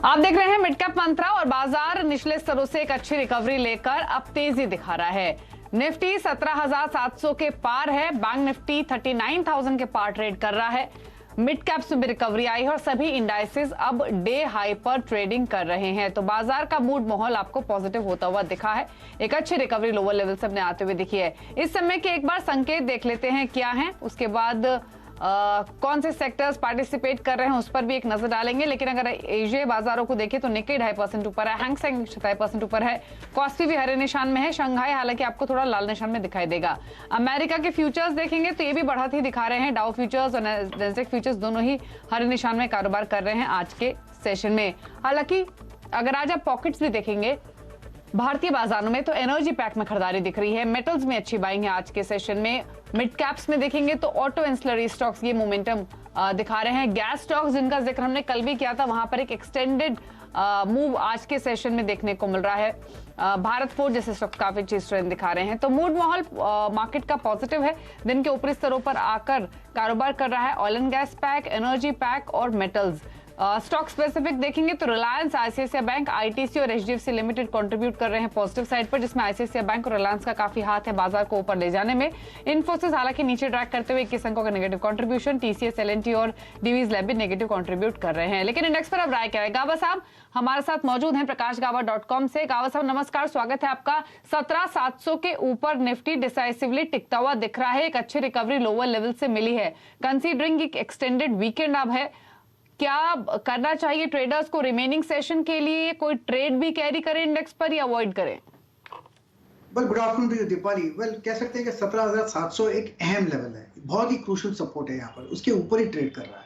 आप देख रहे हैं मिड कैप मंत्रा और बाजार निचले स्तरों से एक अच्छी रिकवरी लेकर अब तेजी दिखा रहा है। निफ्टी 17,700 के पार है, बैंक निफ्टी 39,000 के पार ट्रेड कर रहा है। मिड कैप्स में भी रिकवरी आई है और सभी इंडाइसेस अब डे हाई पर ट्रेडिंग कर रहे हैं, तो बाजार का मूड माहौल आपको पॉजिटिव होता हुआ दिखा है। एक अच्छी रिकवरी लोअर लेवल से अपने आते हुए दिखी है। इस समय के एक बार संकेत देख लेते हैं क्या है, उसके बाद कौन से सेक्टर्स पार्टिसिपेट कर रहे हैं उस पर भी एक नजर डालेंगे। लेकिन अगर एशियाई बाजारों को देखें तो निक्की 2.5% ऊपर है, हैंग सेंग 2.5% ऊपर है, कॉस्पी भी हरे निशान में है, शंघाई हालांकि आपको थोड़ा लाल निशान में दिखाई देगा। अमेरिका के फ्यूचर्स देखेंगे तो ये भी बढ़त ही दिखा रहे हैं, डाउ फ्यूचर्स और नैस्डैक फ्यूचर्स दोनों ही हरे निशान में कारोबार कर रहे हैं आज के सेशन में। हालांकि अगर आज आप पॉकेट्स भी देखेंगे भारतीय बाजारों में तो एनर्जी पैक में खरीदारी दिख रही है, मेटल्स में अच्छी बाइंग है आज के सेशन में। मिड कैप्स में देखेंगे तो ऑटो एंसिलरी स्टॉक्स ये मोमेंटम दिखा रहे हैं। गैस स्टॉक्स जिनका जिक्र हमने कल भी किया था, वहां पर एक एक्सटेंडेड मूव आज के सेशन में देखने को मिल रहा है। भारत फोर्ज जैसे स्टॉक्स काफी अच्छी स्ट्रेंथ दिखा रहे हैं, तो मूड माहौल मार्केट का पॉजिटिव है। दिन के ऊपरी स्तरों पर आकर कारोबार कर रहा है oil and gas pack, energy pack और मेटल्स। स्टॉक स्पेसिफिक देखेंगे तो रिलायंस, आईसीआईसीआई बैंक, आईटीसी और एचडीएफसी लिमिटेड कंट्रीब्यूट कर रहे हैं पॉजिटिव साइड पर, जिसमें आईसीआईसीआई बैंक और रिलायंस का काफी हाथ है बाजार को ऊपर ले जाने में। इन्फोसिस हालांकि नीचे ट्रैक करते हुए 21 अंकों का नेगेटिव कंट्रीब्यूशन, टीसीएस, एलएनटी और डीवीज लैब भी नेगेटिव कंट्रीब्यूट कर रहे हैं। लेकिन इंडेक्स पर अब राय क्या है, गावा साहब हमारे साथ मौजूद हैं प्रकाशगावा.com से। गावा साहब नमस्कार, स्वागत है आपका। 17,700 के ऊपर निफ्टी डिसाइसिवली टिकता हुआ दिख रहा है, एक अच्छी रिकवरी लोअर लेवल से मिली है। कंसीडरिंग एक एक्सटेंडेड वीकेंड अब है, क्या करना चाहिए ट्रेडर्स को रिमेनिंग सेशन के लिए? कोई ट्रेड भी कैरी करें इंडेक्स पर या अवॉइड करें? Well, good afternoon to you Deepali. Well, कह सकते हैं कि 17,700 एक अहम लेवल है, बहुत ही क्रूशियल सपोर्ट है यहाँ पर, उसके ऊपर ही ट्रेड कर रहा है।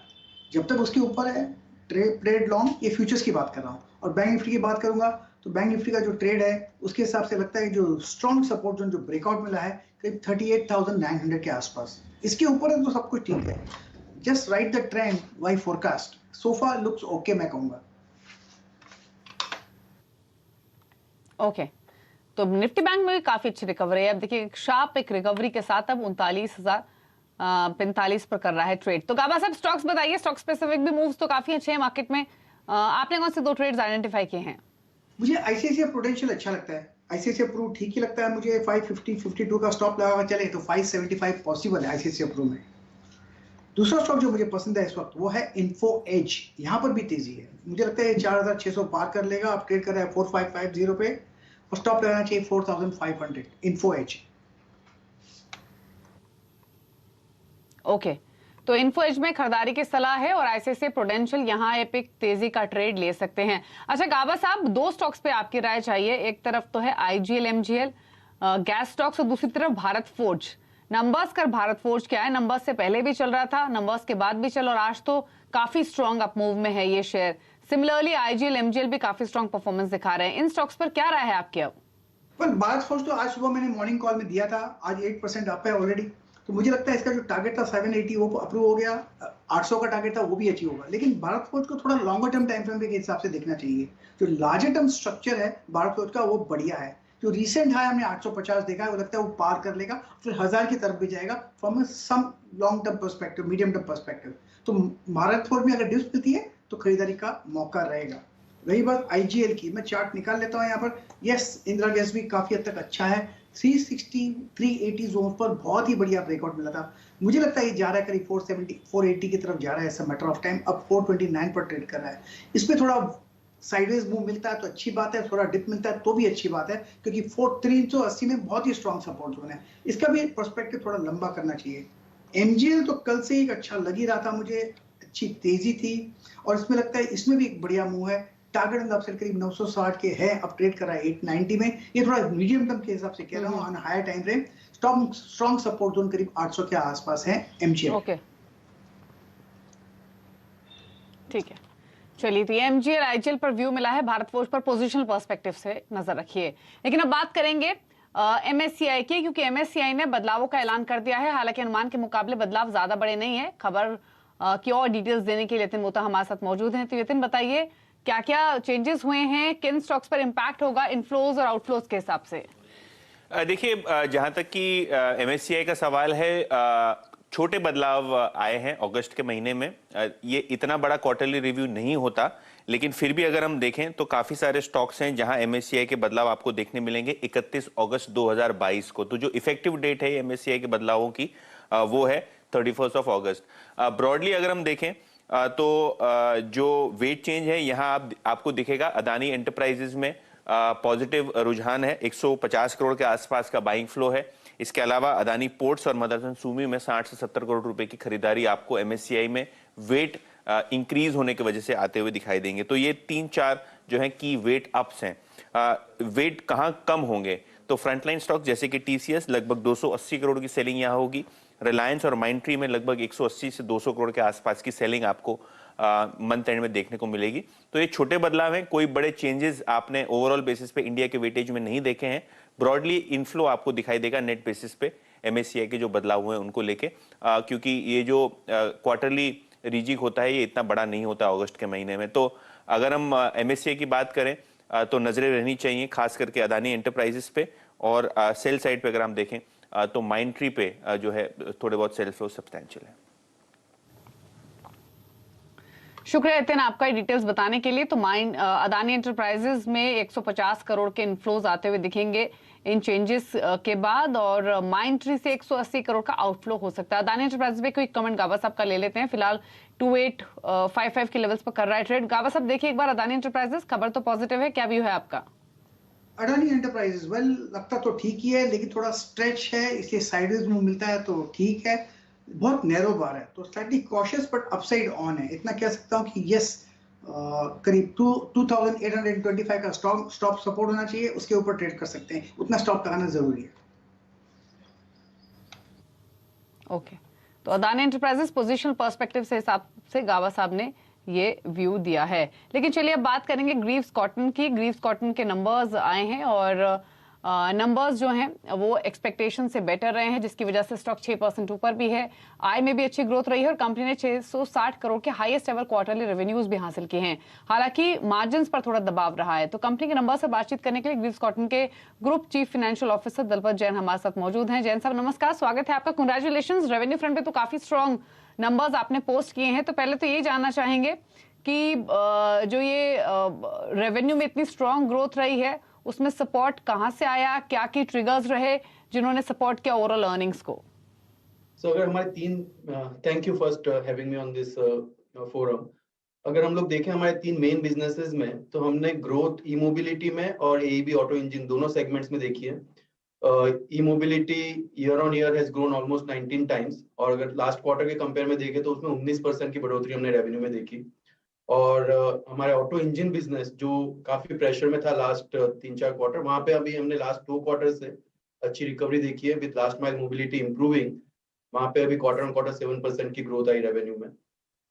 जब तक उसके ऊपर है ट्रेड लॉन्ग, ये फ्यूचर्स की बात कर रहा हूँ। और बैंक निफ्टी की बात करूंगा तो बैंक निफ्टी का जो ट्रेड है उसके हिसाब से लगता है जो स्ट्रॉन्ग सपोर्ट जो ब्रेकआउट मिला है करीब 38,900 के आसपास, इसके ऊपर है तो सब कुछ ठीक है। Just right the trend why forecast so far looks okay, मैं कहूंगा। ओके, तो निफ्टी बैंक में भी काफी अच्छी रिकवरी है। अब देखिए शार्प एक रिकवरी के साथ अब 39,045 पर कर रहा है ट्रेड। तो गाबा साहब स्टॉक्स बताइए, स्टॉक स्पेसिफिक भी मूव्स तो काफी अच्छे हैं मार्केट में। आपने कौन से दो ट्रेड्स आइडेंटिफाई किए हैं? मुझे आईसीआईसीआई प्रूडेंशियल अच्छा लगता है, आईसीआईसीआई प्रू ठीक ही लगता है मुझे। 550-52 का स्टॉप लगा चले तो 575 पॉसिबल है आईसीआईसीआई प्रू में। दूसरा स्टॉक जो मुझे पसंद है इस वक्त वो है इन्फो एज, यहाँ पर भी तेजी है। मुझे लगता है 4,600 पार कर लेगा। आप ट्रेड कर रहा है 4550 पे और स्टॉप लगाना चाहिए 4,500 इन्फो एज। ओके, तो इन्फो एज में खरीदारी की सलाह है और आईसीआईसीआई प्रूडेंशियल यहाँ एक तेजी का ट्रेड ले सकते हैं। अच्छा गाबा साहब, दो स्टॉक्स पे आपकी राय चाहिए। एक तरफ तो है आईजीएल एमजीएल गैस स्टॉक्स और दूसरी तरफ भारत फोर्ज। नंबर्स कर भारत फोर्ज क्या है, नंबर्स से पहले भी चल रहा था, नंबर्स के बाद भी चल और आज तो काफी स्ट्रॉन्ग अप मूव में है ये शेयर। सिमिलरली आईजीएल एमजीएल भी काफी स्ट्रॉन्ग परफॉर्मेंस दिखा रहे हैं। इन स्टॉक्स पर क्या राय है आपकी? अब भारत फोर्ज तो आज सुबह मैंने मॉर्निंग कॉल में दिया था, आज 8% अप है ऑलरेडी। तो मुझे लगता है इसका जो टारगेट था 780 वो अप्रूव हो गया, 800 का टारगेट था वो भी अचीव होगा। लेकिन भारत फोर्ज को थोड़ा लॉन्गर टर्म टाइम फ्रेम के हिसाब से देखना चाहिए। जो लार्जर टर्म स्ट्रक्चर है भारत फोर्ज का वो बढ़िया है। जो रिसेंट हाई हमने 850 देखा है वो लगता है वो पार कर लेगा, फिर 1000 की तरफ भी जाएगा from some long term perspective, medium term perspective. तो भारत फोर्ज में अगर डिप्स मिलती है तो खरीदारी का मौका रहेगा। रही बात आईजीएल की, मैं चार्ट निकाल लेता हूँ यहाँ पर। यस, इंदिरा गैस भी काफी हद तक अच्छा है। 360 380 जोन पर बहुत ही बढ़िया ब्रेकआउट मिला था। मुझे लगता है ये जा रहा है करीब 470 480 की तरफ जा रहा है as a matter of time. अब 429 पर ट्रेड कर रहा है। इसमें थोड़ा साइडवेज मूव मिलता है तो अच्छी बात है, थोड़ा डिप मिलता है तो भी अच्छी बात है, क्योंकि 380 में बहुत ही स्ट्रॉन्ग सपोर्ट जोन है। इसका भी पर्सपेक्टिव थोड़ा लंबा करना चाहिए। एमजीएल तो कल से एक अच्छा लग ही रहा था मुझे, अच्छी तेजी थी और इसमें लगता है इसमें भी एक बढ़िया मूव है। टारगेट एंड अपसाइड करीब 960 के है, अब ट्रेड कर रहा है 890 में। ये थोड़ा मीडियम टर्म के हिसाब से कह रहा हूँ, on higher time frame strong support zone करीब 800 के आसपास है एमजीएल। ओके, ठीक है, चलिए। तो एमजीएल आईजीएल पर व्यू मिला है, भारत फोर्ज पर पोजिशनल पर्सपेक्टिव से नजर रखिए। लेकिन अब बात करेंगे एमएससीआई की, क्योंकि एमएससीआई ने बदलावों का ऐलान कर दिया है। हालांकि अनुमान के मुकाबले बदलाव ज्यादा बड़े नहीं है। खबर की और डिटेल्स देने के लिए यतिन मोता हमारे साथ मौजूद हैं। तो यतिन बताइए क्या क्या चेंजेस हुए हैं, किन स्टॉक्स पर इंपैक्ट होगा इनफ्लोज और आउटफ्लोज के हिसाब से? देखिए, जहां तक कि एमएससीआई का सवाल है, छोटे बदलाव आए हैं अगस्त के महीने में। ये इतना बड़ा क्वार्टरली रिव्यू नहीं होता, लेकिन फिर भी अगर हम देखें तो काफी सारे स्टॉक्स हैं जहां एमएससीआई के बदलाव आपको देखने मिलेंगे 31 अगस्त 2022 को। तो जो इफेक्टिव डेट है एमएससीआई के बदलावों की वो है 31 ऑफ अगस्त। ब्रॉडली अगर हम देखें तो जो वेट चेंज है यहाँ आपको दिखेगा अदानी एंटरप्राइजेज में पॉजिटिव रुझान है, 150 करोड़ के आसपास का बाइंग फ्लो है। इसके अलावा अदानी पोर्ट्स और मदरसन सुमी में 60 से 70 करोड़ रुपए की खरीदारी आपको एमएससीआई में वेट इंक्रीज होने की वजह से आते हुए दिखाई देंगे। तो ये 3-4 जो है की वेट अप्स हैं। वेट कहाँ कम होंगे तो फ्रंटलाइन स्टॉक जैसे कि टीसीएस लगभग 280 करोड़ की सेलिंग यहाँ होगी। रिलायंस और माइंट्री में लगभग 180 से 200 करोड़ के आसपास की सेलिंग आपको मंथ एंड में देखने को मिलेगी। तो ये छोटे बदलाव हैं, कोई बड़े चेंजेस आपने ओवरऑल बेसिस पे इंडिया के वेटेज में नहीं देखे हैं। ब्रॉडली इनफ्लो आपको दिखाई देगा नेट बेसिस पे एमएससीआई के जो बदलाव हुए हैं उनको लेके, क्योंकि ये जो क्वार्टरली रिजिक होता है ये इतना बड़ा नहीं होता अगस्त के महीने में। तो अगर हम एमएससीआई की बात करें तो नजरें रहनी चाहिए खास करके अदानी एंटरप्राइजेस पे, और सेल साइड पे अगर हम देखें तो माइंट्री पे जो है थोड़े बहुत सेल फ्लो सब्सटेंशियल है। शुक्रिया नितिन आपका डिटेल्स बताने के लिए। तो अदानी एंटरप्राइजेज में 150 करोड़ के इनफ्लोज आते हुए दिखेंगे इन चेंजेस के बाद, और माइंट्री से 180 करोड़ का आउटफ्लो हो सकता है। अदानी एंटरप्राइजेज में कोई कमेंट गावा साहब का ले लेते हैं। फिलहाल 2855 के लेवल्स पर कर रहा है ट्रेड। गावा साहब देखिए एक बार अदानी एंटरप्राइजेज, खबर तो पॉजिटिव है, क्या व्यू है आपका? अडानी एंटरप्राइजेस वेल लगता तो ठीक ही है, लेकिन थोड़ा स्ट्रेच है, इसलिए साइडवेज मूव मिलता है तो ठीक है। बहुत नैरो बार है तो slightly cautious but upside on है। इतना कह सकता हूं कि यस करीब 2825 का स्टॉप सपोर्ट होना चाहिए, उसके ऊपर ट्रेड कर सकते हैं, उतना स्टॉप लगाना जरूरी है। ओके, तो अदानी एंटरप्राइजेस पोजीशनल पर्सपेक्टिव से हिसाब से गावा साहब ने ये व्यू दिया है। लेकिन चलिए अब बात करेंगे ग्रीव्स कॉटन की। ग्रीव्स कॉटन के नंबर्स आए हैं और नंबर्स जो हैं वो एक्सपेक्टेशन से बेटर रहे हैं, जिसकी वजह से स्टॉक 6% ऊपर भी है। आय में भी अच्छी ग्रोथ रही है और कंपनी ने 660 करोड़ के हाईएस्ट एवर क्वार्टरली रेवेन्यूज भी हासिल किए हैं। हालांकि मार्जिन पर थोड़ा दबाव रहा है। तो कंपनी के नंबर से बातचीत करने के लिए ग्रीव्स कॉटन के group chief financial officer Dalpat Jain हमारे साथ मौजूद हैं। जैन साहब नमस्कार, स्वागत है आपका। कंग्रेचुलेशन, रेवेन्यू फ्रंट पे तो काफी स्ट्रॉन्ग नंबर्स आपने पोस्ट किए हैं। तो पहले तो ये जानना चाहेंगे कि जो ये रेवेन्यू में इतनी स्ट्रॉन्ग ग्रोथ रही है उसमें सपोर्ट कहां से आया, क्या की ट्रिगर्स रहे जिन्होंने सपोर्ट किया ओवरऑल अर्निंग्स को? सो अगर हमारे thank you first having me on this forum. अगर हम लोग देखें हमारे 3 मेन बिजनेसेस में, तो हमने ग्रोथ ई मोबिलिटी में और एईबी ऑटो इंजन दोनों सेगमेंट्स में देखी है। E mobility year on year has grown almost 19 times, और अगर लास्ट क्वार्टर के कंपेयर में देखें तो उसमें 19% की बढ़ोतरी हमने रेवेन्यू में देखी। और हमारे ऑटो इंजन बिजनेस जो काफी प्रेशर में था लास्ट 3-4 क्वार्टर, वहां पे अभी हमने लास्ट 2 क्वार्टर से अच्छी रिकवरी देखी है with last mile mobility improving. वहां पे अभी क्वार्टर ऑन क्वार्टर 7% की ग्रोथ आई रेवेन्यू में,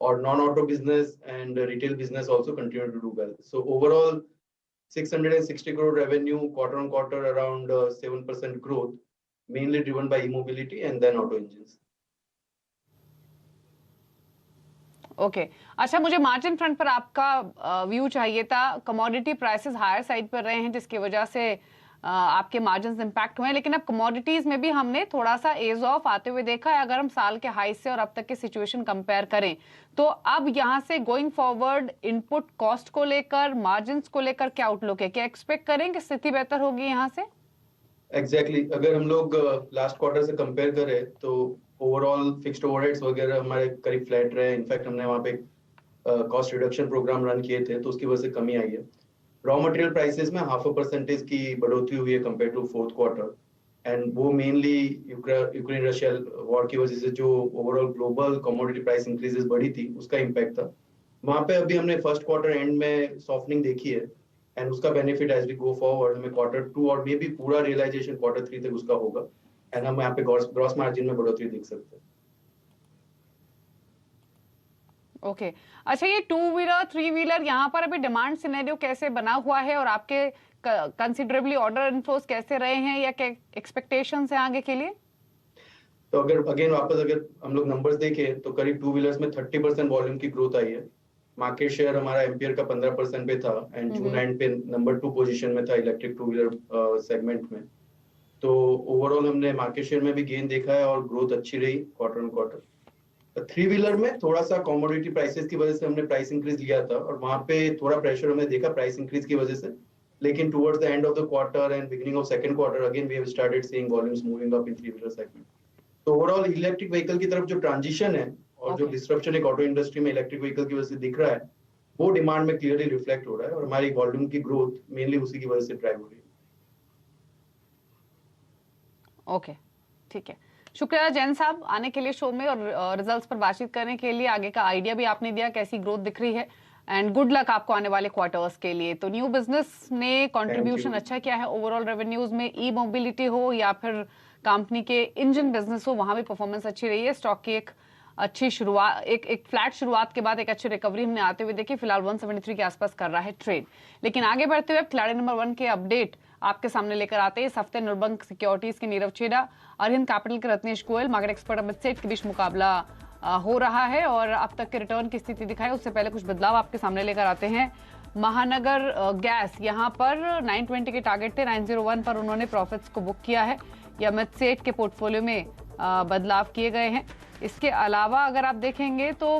और non auto business and retail business also continue to do well. So overall 660 crore revenue, quarter on quarter around 7% growth, mainly driven by e-mobility and then auto engines. Okay अच्छा, मुझे margin front पर आपका view चाहिए था। Commodity prices higher side पर रहे हैं जिसकी वजह से आपके मार्जिन्स इंपैक्ट हुए हैं, लेकिन अब कमोडिटीज में भी हमने थोड़ा सा एज ऑफ आते हुए देखा है। अगर हम साल के हाई से और अब तक की सिचुएशन कंपेयर करें तो अब यहाँ से गोइंग फॉरवर्ड इनपुट कॉस्ट को लेकर, मार्जिन्स को लेकर क्या आउटलुक है? क्या एक्सपेक्ट करें कि स्थिति बेहतर होगी यहाँ से? एग्जैक्टली अगर हम लोग लास्ट क्वार्टर से कंपेयर करें तो ओवरऑल फिक्स्ड ओवरहेड्स वगैरह हमारे करीब फ्लैट रहे। इनफैक्ट हमने वहाँ पे कॉस्ट रिडक्शन प्रोग्राम रन किए थे तो उसकी वजह से कमी आई है। रॉ मटेरियल प्राइसेस में 0.5% की बढ़ोतरी हुई है compare to fourth quarter, and वो मेनली यूक्रेन रशिया वॉर की वजह से जो overall global commodity price increases बढ़ी थी उसका इम्पैक्ट था। वहाँ पे अभी हमने फर्स्ट क्वार्टर एंड में सॉफ्टनिंग देखी है, एंड उसका benefit as we go forward हमें क्वार्टर 2 और मे बी पूरा रियलाइजेशन क्वार्टर 3 तक उसका होगा, एंड हम यहाँ पे ग्रॉस मार्जिन में बढ़ोतरी देख सकते हैं। ओके अच्छा, ये 2 व्हीलर 3 व्हीलर यहाँ पर अभी डिमांड सिनेरियो कैसे बना हुआ है और आपके कंसिडरेबली ऑर्डर इनफ्लोस कैसे रहे हैं या क्या एक्सपेक्टेशंस हैं आगे के लिए? तो अगर अगेन वापस अगर हम लोग नंबर्स देखें तो करीब 2 व्हीलर्स में 30% वॉल्यूम की ग्रोथ आई है। मार्केट शेयर हमारा एम्पियर का 15% पे था, एंड जून एंड पे नंबर 2 पोजीशन में था इलेक्ट्रिक 2 व्हीलर सेगमेंट में। तो ओवरऑल हमने मार्केट शेयर में भी गेन देखा है और ग्रोथ अच्छी रही quarter on quarter. Three wheeler में थोड़ा सा कमोडिटी प्राइसेस की वजह से हमने प्राइस इंक्रीज लिया था और वहां पे थोड़ा प्रेशर हमने देखा प्राइस इंक्रीज की वजह से, लेकिन towards the end of the quarter and beginning of second quarter again we have started seeing volumes moving up in three wheeler segment. तो ओवरऑल इलेक्ट्रिक व्हीकल की तरफ जो ट्रांजिशन है और जो डिस्ट्रप्शन एक ऑटो इंडस्ट्री में इलेक्ट्रिक व्हीकल की वजह से दिख रहा है, वो डिमांड में क्लियरली रिफ्लेक्ट हो रहा है और हमारी वॉल्यूम की ग्रोथ मेनली उसी की वजह से ड्राइव हो रही है। ओके, ठीक है, शुक्रिया जैन साहब आने के लिए शो में और रिजल्ट्स पर बातचीत करने के लिए। आगे का आइडिया भी आपने दिया कैसी ग्रोथ दिख रही है, एंड गुड लक आपको आने वाले क्वार्टर्स के लिए। तो न्यू बिजनेस ने कंट्रीब्यूशन अच्छा किया है ओवरऑल रेवेन्यूज में, ई मोबिलिटी हो या फिर कंपनी के इंजन बिजनेस हो, वहां भी परफॉर्मेंस अच्छी रही है। स्टॉक की एक अच्छी शुरुआत, एक फ्लैट शुरुआत के बाद एक अच्छी रिकवरी हमने आते हुए देखी। फिलहाल 173 के आसपास कर रहा है ट्रेड। लेकिन आगे बढ़ते हुए खिलाड़ी नंबर 1 के अपडेट आपके सामने लेकर आते हैं। इस हफ्ते निर्बंक सिक्योरिटीज के नीरव छेड़ा, अरहिंद कैपिटल के रत्नेश गोयल, मार्केट एक्सपर्ट अमित सेठ के बीच मुकाबला हो रहा है और अब तक के रिटर्न की स्थिति दिखाई। उससे पहले कुछ बदलाव आपके सामने लेकर आते हैं। महानगर गैस यहाँ पर 920 के टारगेट थे, 901 पर उन्होंने प्रॉफिट्स को बुक किया है। ये अमित सेठ के पोर्टफोलियो में बदलाव किए गए हैं। इसके अलावा अगर आप देखेंगे तो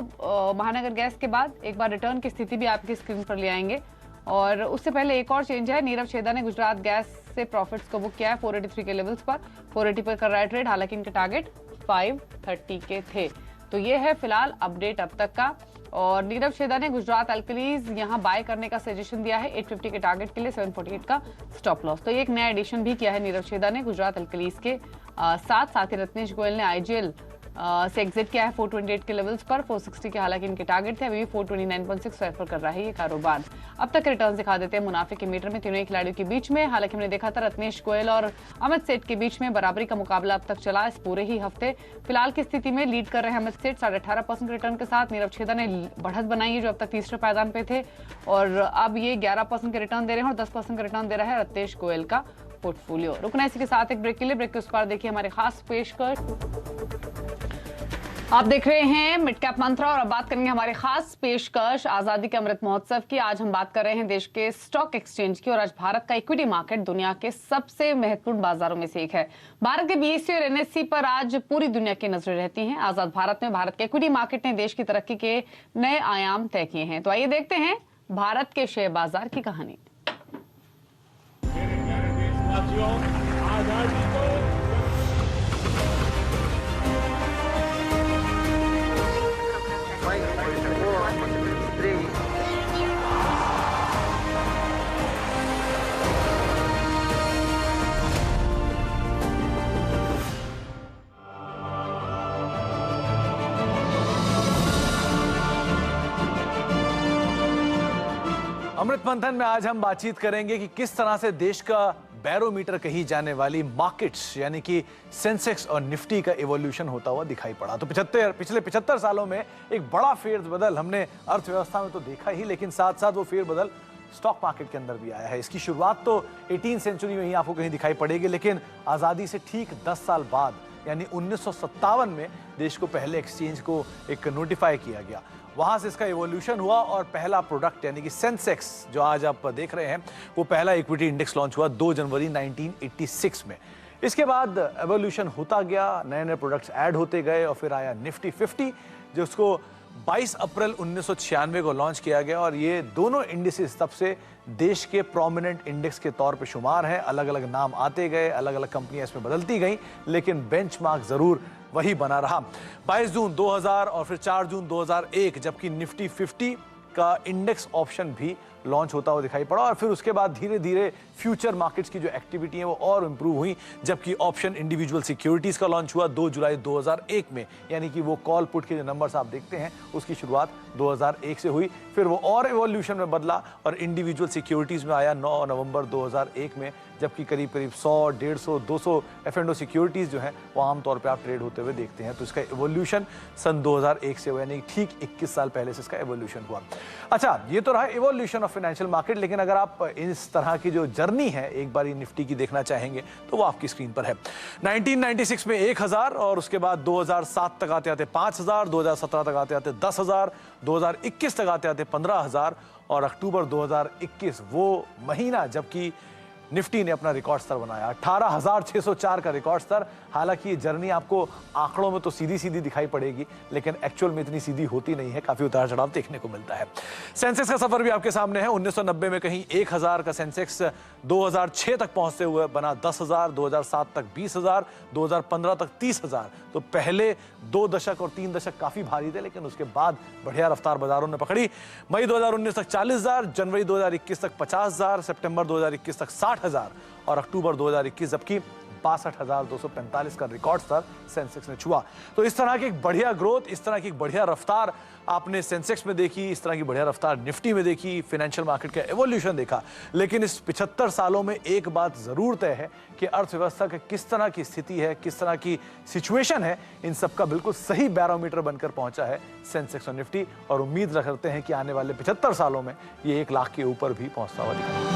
महानगर गैस के बाद एक बार रिटर्न की स्थिति भी आपकी स्क्रीन पर ले आएंगे। और उससे पहले एक और चेंज है, नीरव छेदा ने गुजरात गैस से प्रॉफिट्स को बुक किया है 483 के लेवल्स पर, 480 पर कर रहा है ट्रेड, हालांकि इनके टारगेट 530 के थे। तो ये है फिलहाल अपडेट अब तक का। और नीरव छेदा ने गुजरात अल्कलीज यहां बाय करने का सजेशन दिया है 850 के टारगेट के लिए, 748 का स्टॉप लॉस। तो ये एक नया एडिशन भी किया है नीरव छेदा ने गुजरात अल्कलीज के साथ ही रत्नेश गोयल ने आईजीएल से एग्जिट किया है 428 के लेवल्स पर, 460 के हालांकि इनके टारगेट थे, अभी भी 429.6 रेफर कर रहा है ये कारोबार। अब तक रिटर्न दिखा देते हैं मुनाफे के मीटर में तीनों ही खिलाड़ियों के बीच में। हालांकि हमने देखा था रत्नेश गोयल और अमित सेठ के बीच में बराबरी का मुकाबला अब तक चला इस पूरे ही हफ्ते। फिलहाल की स्थिति में लीड कर रहे हैं अमित सेठ 18.5% रिटर्न के साथ। नीरव छेदा ने बढ़त बनाई है जो अब तक तीसरे पायदान पे थे और अब ये 11% के रिटर्न दे रहे हैं और 10% का रिटर्न दे रहा है रत्नेश गोयल का पोर्टफोलियो। रुकना इसी के साथ एक ब्रेक के लिए, ब्रेक के उस पार देखिए हमारे खास पेशकश। आप देख रहे हैं मिड कैप मंत्रा और अब बात करेंगे हमारे खास पेशकश आजादी के अमृत महोत्सव की। आज हम बात कर रहे हैं देश के स्टॉक एक्सचेंज की और आज भारत का इक्विटी मार्केट दुनिया के सबसे महत्वपूर्ण बाजारों में से एक है। भारत के बीएसई और एनएससी पर आज पूरी दुनिया की नजरें रहती हैं। आजाद भारत में भारत के इक्विटी मार्केट ने देश की तरक्की के नए आयाम तय किए हैं। तो आइए देखते हैं भारत के शेयर बाजार की कहानी। अमृत मंथन में आज हम बातचीत करेंगे कि किस तरह से देश का बैरोमीटर कही जाने वाली मार्केट्स यानी कि सेंसेक्स और निफ्टी का इवोल्यूशन होता हुआ दिखाई पड़ा। तो पिछले 75 सालों में एक बड़ा फेरबदल हमने अर्थव्यवस्था में तो देखा ही, लेकिन साथ साथ वो फेरबदल स्टॉक मार्केट के अंदर भी आया है। इसकी शुरुआत तो 18वीं सेंचुरी में ही आपको कहीं दिखाई पड़ेगी, लेकिन आज़ादी से ठीक 10 साल बाद यानी 1957 में देश को पहले एक्सचेंज को एक नोटिफाई किया गया। वहाँ से इसका इवोल्यूशन हुआ और पहला प्रोडक्ट यानी कि सेंसेक्स जो आज आप देख रहे हैं वो पहला इक्विटी इंडेक्स लॉन्च हुआ 2 जनवरी 1986 में। इसके बाद एवोल्यूशन होता गया, नए नए प्रोडक्ट्स ऐड होते गए और फिर आया निफ्टी 50 जिसको 22 अप्रैल 1996 को लॉन्च किया गया और ये दोनों इंडेक्सेस तब से देश के प्रोमिनेंट इंडेक्स के तौर पे शुमार हैं। अलग अलग नाम आते गए, अलग अलग कंपनियां इसमें बदलती गई, लेकिन बेंचमार्क जरूर वही बना रहा। 22 जून 2000 और फिर 4 जून 2001 जबकि निफ्टी 50 का इंडेक्स ऑप्शन भी लॉन्च होता हुआ दिखाई पड़ा और फिर उसके बाद धीरे धीरे फ्यूचर मार्केट्स की जो एक्टिविटी है वो और इंप्रूव हुई, जबकि ऑप्शन इंडिविजुअल सिक्योरिटीज का लॉन्च हुआ 2 जुलाई 2001 में, यानी कि वो कॉल पुट के जो नंबर्स आप देखते हैं उसकी शुरुआत 2001 से हुई। फिर वो और एवोल्यूशन में बदला और इंडिविजुअल सिक्योरिटीज में आया 9 नवंबर 2001 में, जबकि करीब 100, 150, 200 F&O सिक्योरिटीज जो हैं वो आमतौर पर आप ट्रेड होते हुए देखते हैं। तो इसका एवोल्यूशन सन 2001 से हुआ, यानी ठीक 21 साल पहले से इसका एवोल्यूशन हुआ। अच्छा, ये तो रहा एवोल्यूशन ऑफ फाइनेंशियल मार्केट, लेकिन अगर आप इस तरह की जो जर्नी है एक बार निफ्टी की देखना चाहेंगे तो वो आपकी स्क्रीन पर है। 1996 में 1000 और उसके बाद 2007 तक आते आते 5000, 2017 तक आते आते 10,000, 2021 तक आते आते 15,000 और अक्टूबर 2021 वो महीना जबकि निफ्टी ने अपना रिकॉर्ड स्तर बनाया 18,604 का रिकॉर्ड स्तर। हालांकि ये जर्नी आपको आंकड़ों में तो सीधी सीधी दिखाई पड़ेगी, लेकिन एक्चुअल में इतनी सीधी होती नहीं है, काफी उतार चढ़ाव देखने को मिलता है। सेंसेक्स का सफर भी आपके सामने है। 1990 में कहीं 1,000 का सेंसेक्स 2006 तक पहुंचते हुए बना 10,000, 2007 तक 20,000, 2015 तक 30,000। तो पहले 2 दशक और 3 दशक काफी भारी थे, लेकिन उसके बाद बढ़िया रफ्तार बाजारों ने पकड़ी। मई 2019 तक 40,000, जनवरी 2021 तक 50,000, सितंबर 2021 तक 60,000 और अक्टूबर 2021 जबकि 62,245 का रिकॉर्ड स्तर सेंसेक्स ने छुआ। तो इस तरह की एक बढ़िया ग्रोथ, इस तरह की एक बढ़िया रफ्तार आपने सेंसेक्स में देखी, इस तरह की बढ़िया रफ्तार निफ्टी में देखी, फाइनेंशियल मार्केट का एवोल्यूशन देखा। लेकिन इस 75 सालों में एक बात जरूर तय है कि अर्थव्यवस्था की किस तरह की स्थिति है, किस तरह की सिचुएशन है, इन सबका बिल्कुल सही बैरोमीटर बनकर पहुंचा है सेंसेक्स और निफ्टी। और उम्मीद करते हैं कि आने वाले 75 सालों में ये 1 लाख के ऊपर भी पहुंचता हुआ दिखेगा।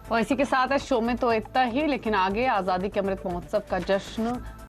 और इसी के साथ है शो में तो इतना ही, लेकिन आगे आजादी के अमृत महोत्सव का जश्न